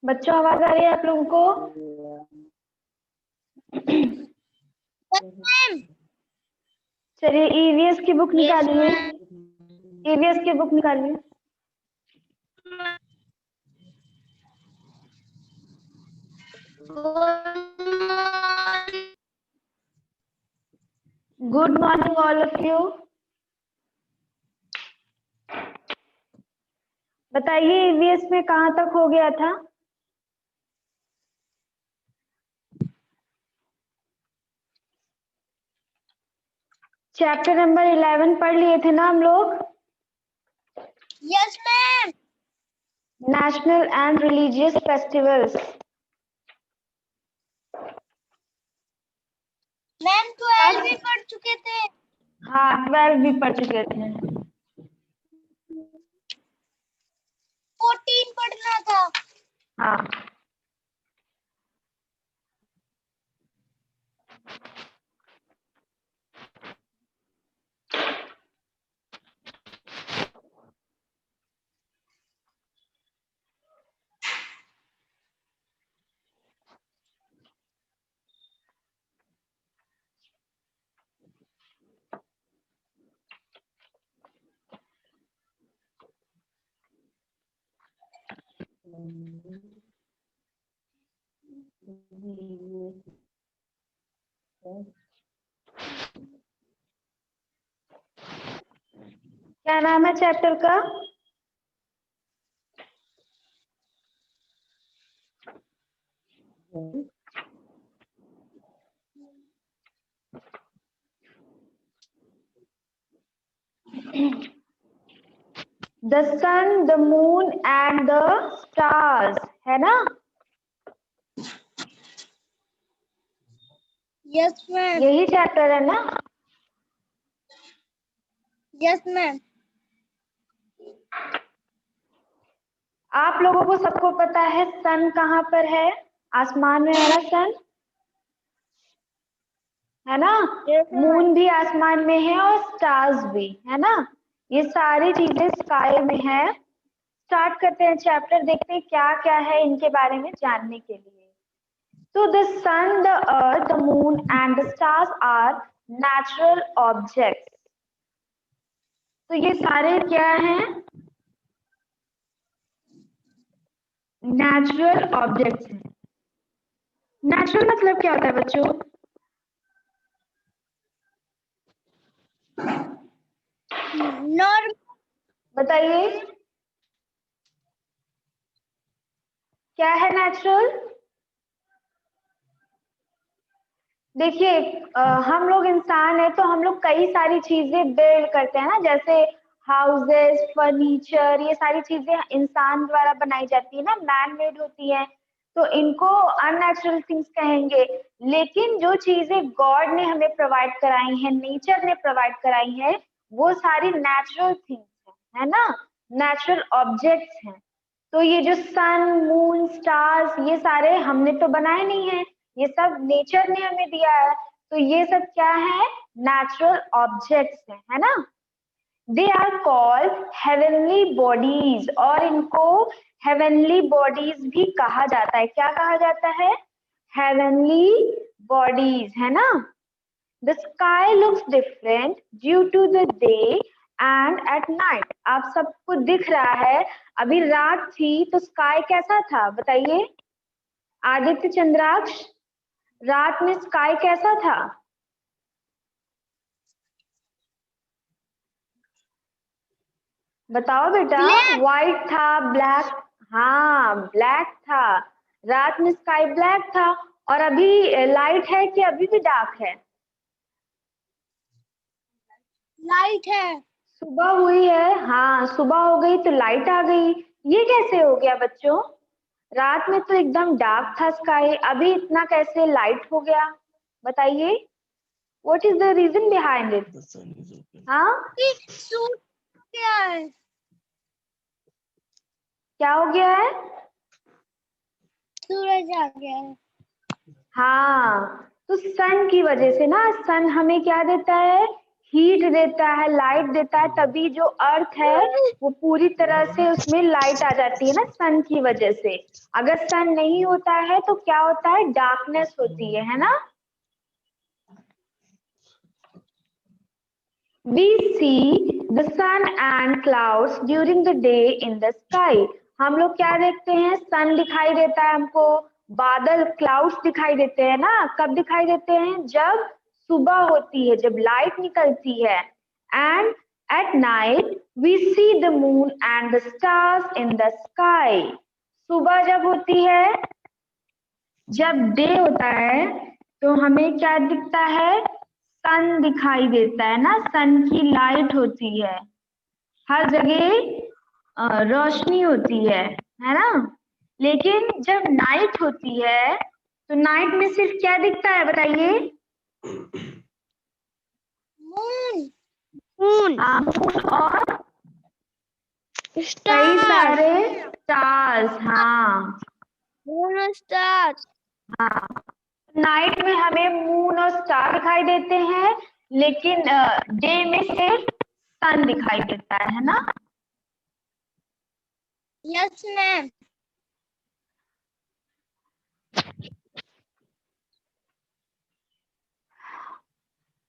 बच्चों आवाज आ रही है आप लोगों को? चलिए ईवीएस की बुक निकालिए। ईवीएस की बुक निकालिए। Good morning all of you. बताइए ईवीएस में कहाँ तक हो गया था? चैप्टर नंबर 11 पढ़ लिए थे ना हम लोग? Yes ma'am. National and religious festivals. Ma'am 12 भी पढ़ चुके थे। हाँ 12 भी पढ़ चुके थे। 14 पढ़ना था। हाँ क्या नाम है चैप्टर का? The sun, the moon and the stars, है ना? Yes ma'am. यही चैप्टर है ना? Yes ma'am. आप लोगों को सबको पता है सन कहाँ पर है? आसमान में है ना सन, है ना? Yes, ma'am. मून भी आसमान में है और स्टार्स भी, है ना? ये सारी चीजें स्काई में है। स्टार्ट करते हैं चैप्टर, देखते हैं क्या क्या है इनके बारे में जानने के लिए। तो the sun, the earth, the moon and the stars are natural objects. तो ये सारे क्या हैं? नेचुरल ऑब्जेक्ट्स हैं। नेचुरल मतलब क्या होता है बच्चों? नॉर्मल। बताइए क्या है नेचुरल? देखिए हम लोग इंसान है तो हम लोग कई सारी चीजें बिल्ड करते हैं ना, जैसे हाउसेस, फर्नीचर, ये सारी चीजें इंसान द्वारा बनाई जाती है ना, मैन मेड होती है, तो इनको अननेचुरल थिंग्स कहेंगे। लेकिन जो चीजें गॉड ने हमें प्रोवाइड कराई हैं, नेचर ने प्रोवाइड कराई है, वो सारी नेचुरल थिंग्स है ना, नेचुरल ऑब्जेक्ट्स हैं। तो ये जो सन, मून, स्टार्स, ये सारे हमने तो बनाए नहीं है, ये सब नेचर ने हमें दिया है। तो ये सब क्या है? नेचुरल ऑब्जेक्ट्स है ना? They are called heavenly bodies, और इनको हेवनली बॉडीज भी कहा जाता है। क्या कहा जाता है? हेवनली बॉडीज, है ना? The sky looks different due to the day and at night. आप सबको दिख रहा है, अभी रात थी तो स्काई कैसा था बताइए? आदित्य चंद्राक्ष, रात में स्काई कैसा था? बताओ बेटा। व्हाइट था, ब्लैक? हाँ ब्लैक था, रात में स्काई ब्लैक था। और अभी लाइट है कि अभी भी डार्क है? लाइट है। सुबह हुई है, हाँ सुबह हो गई तो लाइट आ गई। ये कैसे हो गया बच्चों? रात में तो एकदम डार्क था स्काई, अभी इतना कैसे लाइट हो गया? बताइए, what is the reason behind it? हाँ सूट क्या है? क्या हो गया है? सूरज आ गया है। हाँ तो सन की वजह से ना, सन हमें क्या देता है? हीट देता है, लाइट देता है, तभी जो अर्थ है वो पूरी तरह से उसमें लाइट आ जाती है ना सन की वजह से। अगर सन नहीं होता है तो क्या होता है, डार्कनेस होती है ना। We see the sun and clouds during the day in the sky. हम लोग क्या देखते हैं, सन दिखाई देता है हमको, बादल क्लाउड्स दिखाई देते हैं ना। कब दिखाई देते हैं, जब सुबह होती है, जब लाइट निकलती है। And at night we see the moon and the stars in the sky. सुबह जब होती है, जब डे होता है, तो हमें क्या दिखता है, सन दिखाई देता है ना, सन की लाइट होती है, हर जगह रोशनी होती है ना। लेकिन जब नाइट होती है तो नाइट में सिर्फ क्या दिखता है बताइए, मून मून मून और कई स्टार सारे स्टार्स। हाँ मून स्टार। हाँ, नाइट में हमें मून और स्टार दिखाई देते हैं, लेकिन डे में सिर्फ सन दिखाई देता है ना। Yes ma'am.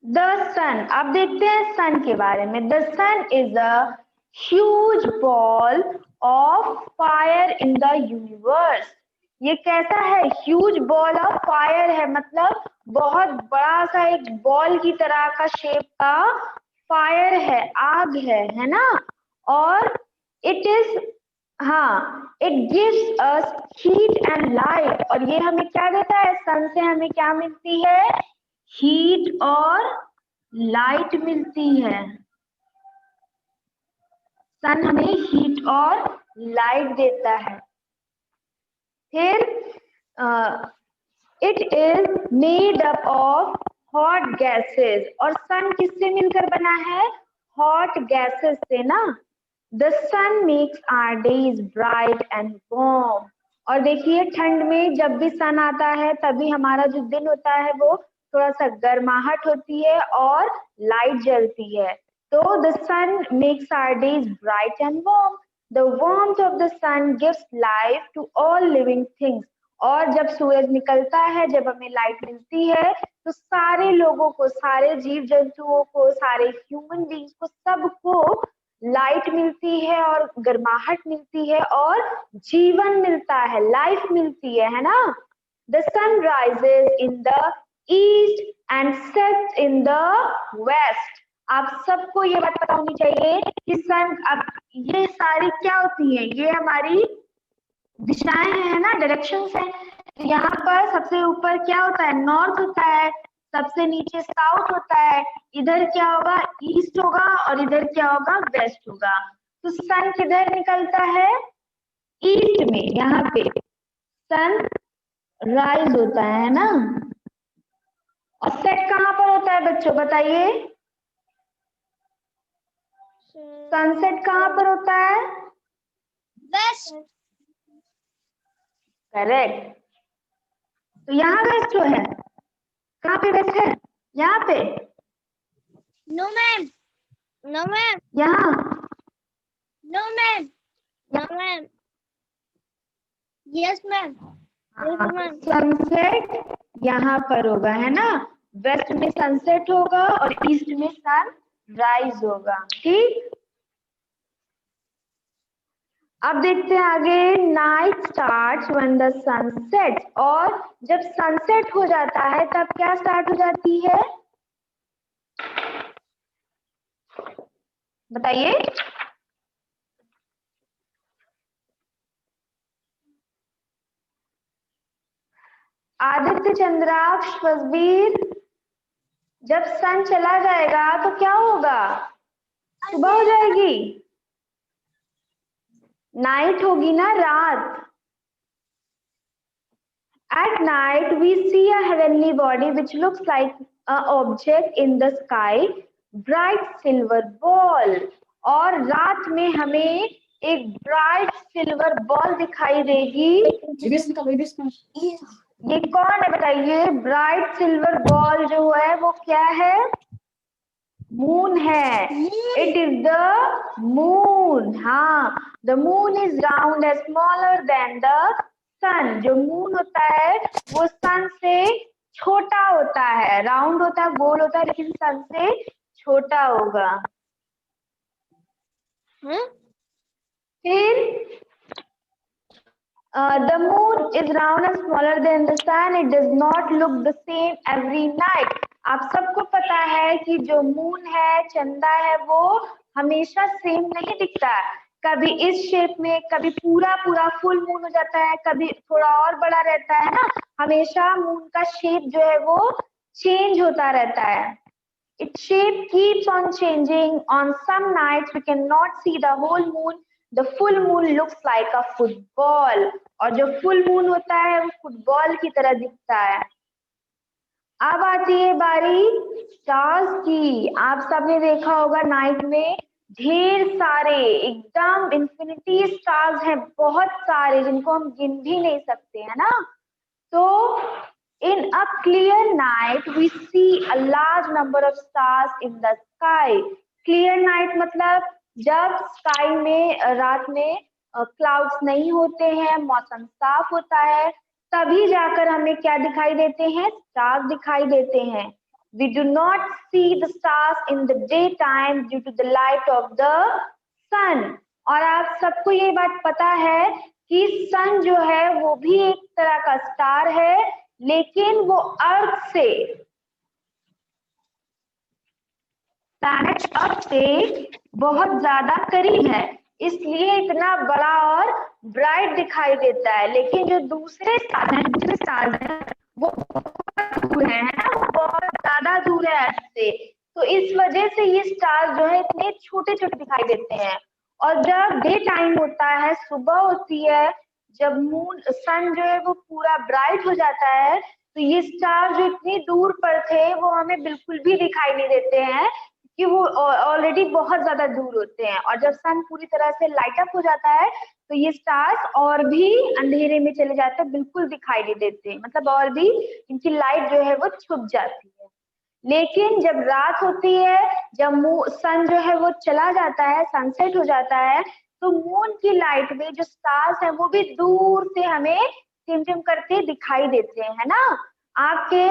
द सन, अब देखते हैं सन के बारे में। The sun is a huge ball of fire in the universe. ये कैसा है, ह्यूज बॉल ऑफ फायर है, मतलब बहुत बड़ा सा एक बॉल की तरह का शेप का फायर है, आग है ना। और इट इज, हाँ, it gives us heat and light. और ये हमें क्या देता है, सन से हमें क्या मिलती है, हीट और लाइट मिलती है। सन हमें हीट और लाइट देता है। फिर it is made up of hot gases. और सन किससे मिलकर बना है, हॉट गैसेस से ना। The sun makes our days bright and warm. और देखिए ठंड में जब भी सन आता है तभी हमारा जो दिन होता है वो थोड़ा सा गर्माहट होती है और लाइट जलती है। तो the sun makes our days bright and warm. The warmth of the sun gives life to all living things. और जब सूरज निकलता है, जब हमें लाइट मिलती है, तो सारे लोगों को, सारे जीव जंतुओं को, सारे ह्यूमन बींग्स को, सबको लाइट मिलती है और गर्माहट मिलती है और जीवन मिलता है, लाइफ मिलती है ना। The sun rises in the east and sets in the west. आप सबको ये बात पता होनी चाहिए कि सन, अब ये सारी क्या होती है, ये हमारी दिशाएं हैं ना, डायरेक्शंस हैं। तो यहाँ पर सबसे ऊपर क्या होता है, नॉर्थ होता है, सबसे नीचे साउथ होता है, इधर क्या होगा, ईस्ट होगा, और इधर क्या होगा, वेस्ट होगा। तो सन किधर निकलता है, ईस्ट में। यहाँ पे सन राइज होता है ना। और सेट कहाँ पर होता है बच्चों बताइए, सनसेट कहाँ पर होता है, वेस्ट। करेक्ट। तो यहाँ वेस्ट जो है, कहाँ पे वेस्ट है, यहाँ पे, नो मैम। No ma'am. यहाँ, no ma'am. No ma'am. Yes ma'am. Sunset यहाँ पर होगा है ना, वेस्ट में सनसेट होगा और ईस्ट में सन राइज होगा। ठीक, अब देखते हैं आगे। Night starts when the sun sets. और जब सनसेट हो जाता है तब क्या स्टार्ट हो जाती है, बताइए। आदित्य, चंद्राक्ष, फसबीर, जब सन चला जाएगा तो क्या होगा, सुबह हो जाएगी, नाइट होगी ना, रात। At night we see a heavenly body which looks like a object in the sky, bright silver ball. और रात में हमें एक ब्राइट सिल्वर बॉल दिखाई देगी। ये कौन है बताइए, ब्राइट सिल्वर बॉल जो है वो क्या है, मून है, इट इज द मून। हाँ, the moon is round and smaller than the sun. जो मून होता है वो सन से छोटा होता है, राउंड होता है, गोल होता है, लेकिन सन से छोटा होगा। फिर the moon is round and smaller than the sun. It does not look the same every night. आप सबको पता है कि जो मून है, चंदा है, वो हमेशा सेम नहीं दिखता है। कभी इस शेप में, कभी पूरा पूरा फुल मून हो जाता है, कभी थोड़ा और बड़ा रहता है ना। हमेशा मून का शेप जो है वो चेंज होता रहता है। Its shape keeps on changing. On some nights we cannot see the whole moon. The full moon looks like a football. और जो full moon होता है वो फुटबॉल की तरह दिखता है। अब आती है बारी स्टार्स की। आप सबने देखा होगा नाइट में ढेर सारे, एकदम इंफिनिटी स्टार्स हैं, बहुत सारे, जिनको हम गिन भी नहीं सकते, है ना। तो in a clear night we see a large number of stars in the sky. Clear night मतलब जब स्काई में रात में क्लाउड्स नहीं होते हैं, मौसम साफ होता है, तभी जाकर हमें क्या दिखाई देते हैं, स्टार्स दिखाई देते हैं। We do not see the stars in the daytime due to the light of the sun. और आप सबको ये बात पता है कि सन जो है वो भी एक तरह का स्टार है, लेकिन वो अर्थ से, प्लैनेट अर्थ से बहुत ज्यादा करीब है, इसलिए इतना बड़ा और ब्राइट दिखाई देता है। लेकिन जो दूसरे स्टार हैं वो बहुत दूर है ना, वो बहुत ज्यादा दूर है अर्थ से। तो इस वजह से ये स्टार जो है इतने छोटे छोटे दिखाई देते हैं। और जब डे टाइम होता है, सुबह होती है, जब मून सन जो है वो पूरा ब्राइट हो जाता है, तो ये स्टार जो इतनी दूर पर थे वो हमें बिल्कुल भी दिखाई नहीं देते हैं, कि वो ऑलरेडी बहुत ज्यादा दूर होते हैं। और जब सन पूरी तरह से लाइट अप हो जाता है तो ये स्टार्स और भी अंधेरे में चले जाते हैं, बिल्कुल दिखाई नहीं देते, मतलब और भी इनकी लाइट जो है वो छुप जाती है। लेकिन जब रात होती है, जब सन जो है वो चला जाता है, सनसेट हो जाता है, तो मून की लाइट में जो स्टार्स हैं वो भी दूर से हमें टिमटिम करके दिखाई देते हैं, है ना। आपके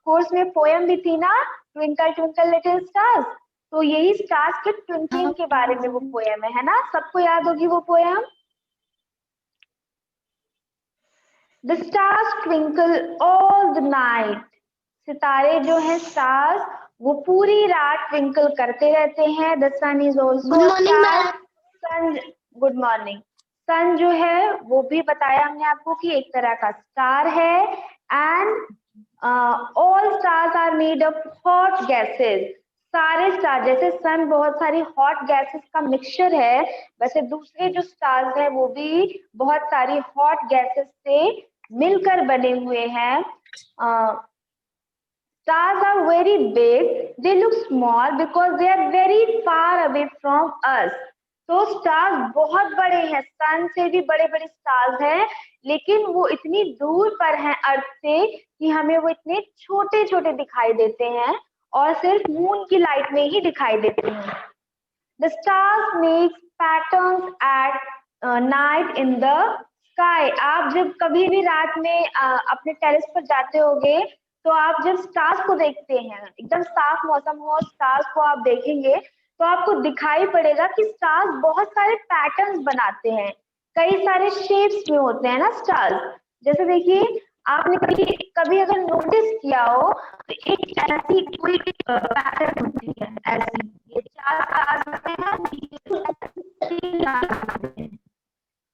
कोर्स में पोएम भी थी ना, ट्विंकल ट्विंकल लिटिल स्टार्स, तो यही स्टार्स के ट्विंकलिंग के बारे में वो पोएम है ना। सबको याद होगी वो poem. The stars twinkle all the night. सितारे जो हैं स्टार्स, वो पूरी रात ट्विंकल करते रहते हैं। The sun is also star. Sun, good morning. Sun जो है वो भी बताया हमने आपको कि एक तरह का स्टार है। And all stars are made of hot gases. सारे स्टार, जैसे सन बहुत सारी हॉट गैसेस का मिक्सचर है, वैसे दूसरे जो स्टार्स हैं वो भी बहुत सारी हॉट गैसेस से मिलकर बने हुए हैं। Stars are very big. They look small because they are very far away from us. तो स्टार्स बहुत बड़े हैं, सन से भी बड़े बड़े स्टार्स हैं, लेकिन वो इतनी दूर पर हैं अर्थ से कि हमें वो इतने छोटे छोटे दिखाई देते हैं और सिर्फ मून की लाइट में ही दिखाई देते हैं। The stars make patterns at night in the sky. आप जब कभी भी रात में अपने टेरेस पर जाते होगे, तो आप जब स्टार्स को देखते हैं, एकदम साफ मौसम हो, स्टार्स को आप देखेंगे, तो आपको दिखाई पड़ेगा कि स्टार्स बहुत सारे पैटर्न्स बनाते हैं, कई सारे शेप्स में होते हैं ना स्टार्स। जैसे देखिए, आपने कभी कभी अगर नोटिस किया हो तो एक ऐसी कोई पैटर्न होती है, ऐसी ये चार स्टार्स होते हैं,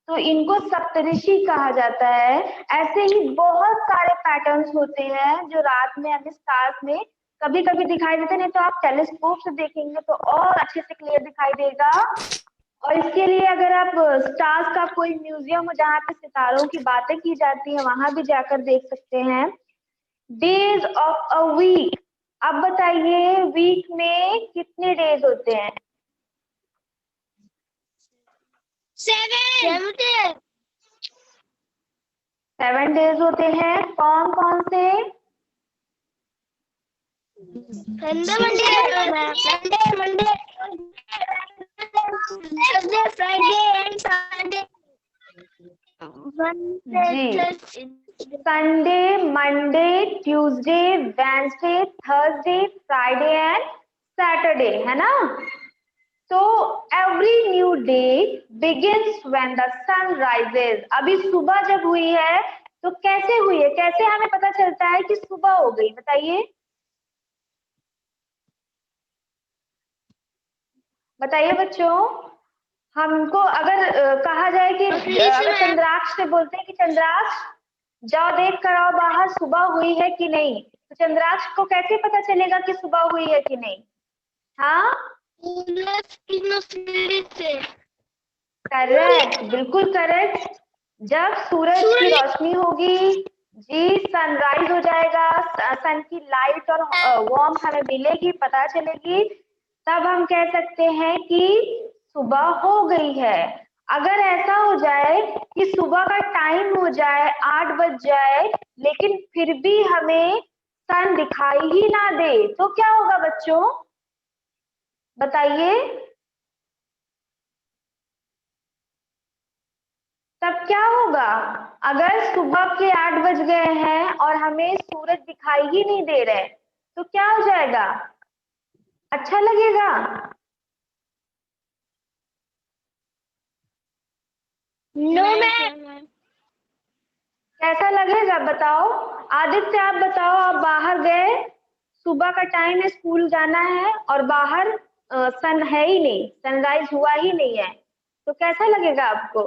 तो इनको सप्तऋषि कहा जाता है। ऐसे ही बहुत सारे पैटर्न्स होते हैं जो रात में हमें स्टार्स में कभी कभी दिखाई देते, नहीं तो आप टेलीस्कोप से देखेंगे तो और अच्छे से क्लियर दिखाई देगा। और इसके लिए अगर आप स्टार्स का कोई म्यूजियम हो जहाँ पे सितारों की बातें की जाती है, वहां भी जाकर देख सकते हैं। Days of a week. अब बताइए वीक में कितने डेज होते हैं? 7 डेज होते हैं। कौन कौन से? Monday, Thursday, Friday and Saturday. जी, Sunday, Monday, Tuesday, Wednesday, Thursday, Friday and Saturday, है ना? तो every new day begins when the sun rises. अभी सुबह जब हुई है तो कैसे हुई है, कैसे हमें पता चलता है कि सुबह हो गई, बताइए बताइए बच्चों। हमको अगर कहा जाए कि अगर चंद्राक्ष से बोलते हैं कि चंद्राक्ष जाओ देख कर आओ बाहर सुबह हुई है कि नहीं, तो चंद्राक्ष को कैसे पता चलेगा कि सुबह हुई है कि नहीं? हाँ करेक्ट, बिल्कुल करेक्ट। जब सूरज की रोशनी होगी, जी सनराइज हो जाएगा, सन की लाइट और वार्मथ हमें मिलेगी, पता चलेगी, तब हम कह सकते हैं कि सुबह हो गई है। अगर ऐसा हो जाए कि सुबह का टाइम हो जाए, 8 बज जाए, लेकिन फिर भी हमें सन दिखाई ही ना दे, तो क्या होगा बच्चों, बताइए? तब क्या होगा? अगर सुबह के 8 बज गए हैं और हमें सूरज दिखाई ही नहीं दे रहे, तो क्या हो जाएगा? अच्छा लगेगा? No ma'am. कैसा लगेगा बताओ? आदित्य आप बताओ, आप बाहर गए, सुबह का टाइम है, स्कूल जाना है और बाहर सन है ही नहीं, सनराइज हुआ ही नहीं है, तो कैसा लगेगा आपको?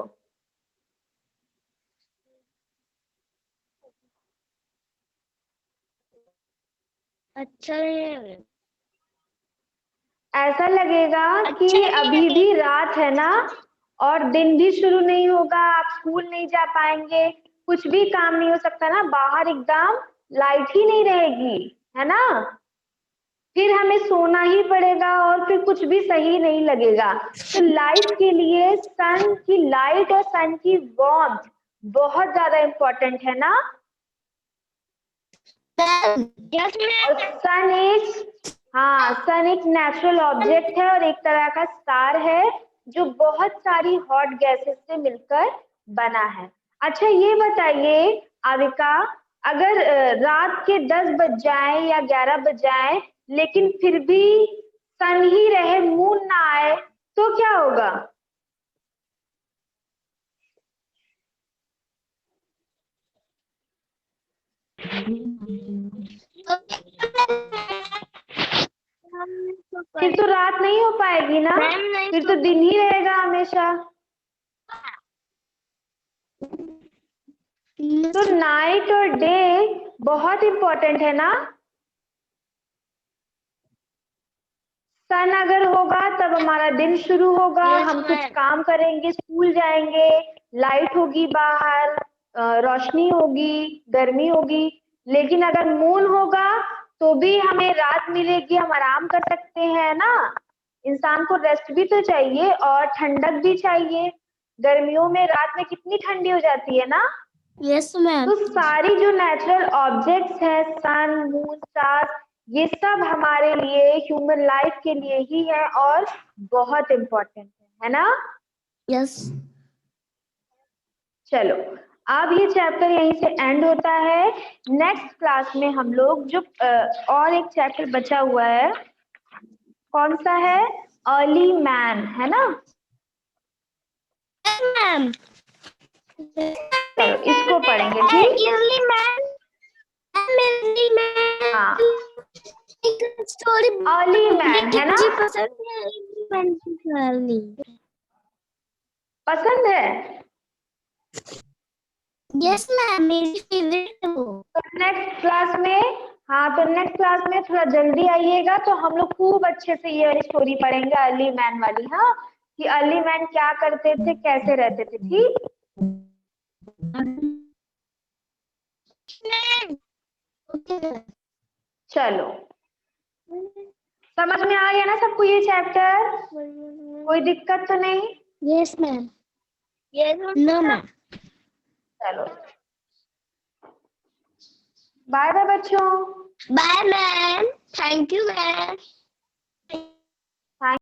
अच्छा ऐसा लगेगा कि अभी भी रात है ना, और दिन भी शुरू नहीं होगा, आप स्कूल नहीं जा पाएंगे, कुछ भी काम नहीं हो सकता ना, बाहर एकदम लाइट ही नहीं रहेगी, है ना? फिर हमें सोना ही पड़ेगा और फिर कुछ भी सही नहीं लगेगा। तो लाइफ के लिए सन की लाइट और सन की वार्मथ बहुत ज्यादा इम्पोर्टेंट है ना? और सन एक नेचुरल ऑब्जेक्ट है और एक तरह का स्टार है जो बहुत सारी हॉट गैसेस से मिलकर बना है। अच्छा ये बताइए आविका, अगर रात के 10 बज जाए या 11 बज जाए लेकिन फिर भी सन ही रहे, मून ना आए, तो क्या होगा? फिर तो रात नहीं हो पाएगी ना, फिर तो दिन ही रहेगा हमेशा। तो नाइट और डे बहुत इम्पोर्टेंट है ना? सन अगर होगा तब हमारा दिन शुरू होगा, हम कुछ काम करेंगे, स्कूल जाएंगे, लाइट होगी बाहर, रोशनी होगी, गर्मी होगी। लेकिन अगर मून होगा तो भी हमें रात मिलेगी, हम आराम कर सकते हैं ना। इंसान को रेस्ट भी तो चाहिए और ठंडक भी चाहिए। गर्मियों में रात में कितनी ठंडी हो जाती है ना। Yes ma'am. तो सारी जो नेचुरल ऑब्जेक्ट्स है, सन, मून, स्टार्स, ये सब हमारे लिए, ह्यूमन लाइफ के लिए ही है और बहुत इम्पोर्टेंट है ना? यस। चलो अब ये चैप्टर यहीं से एंड होता है। नेक्स्ट क्लास में हम लोग जो और एक चैप्टर बचा हुआ है, कौन सा है? अर्ली मैन, है ना? मैम चलो इसको पढ़ेंगे, ठीक? हाँ स्टोरी अर्ली मैन, है ना? पसंद है? यस मैम, मेरी फेवरेट है वो। तो नेक्स्ट क्लास में, हाँ तो नेक्स्ट क्लास में थोड़ा जल्दी आइएगा तो हम लोग खूब अच्छे से ये वाली स्टोरी पढ़ेंगे, अर्ली मैन वाली। हाँ, कि अर्ली मैन क्या करते थे, कैसे रहते थे, ठीक? चलो समझ में आ गया ना सबको ये चैप्टर? कोई दिक्कत तो नहीं? Yes ma'am. No ma'am. चलो बाय बाय बच्चों। Bye ma'am. Thank you, ma'am.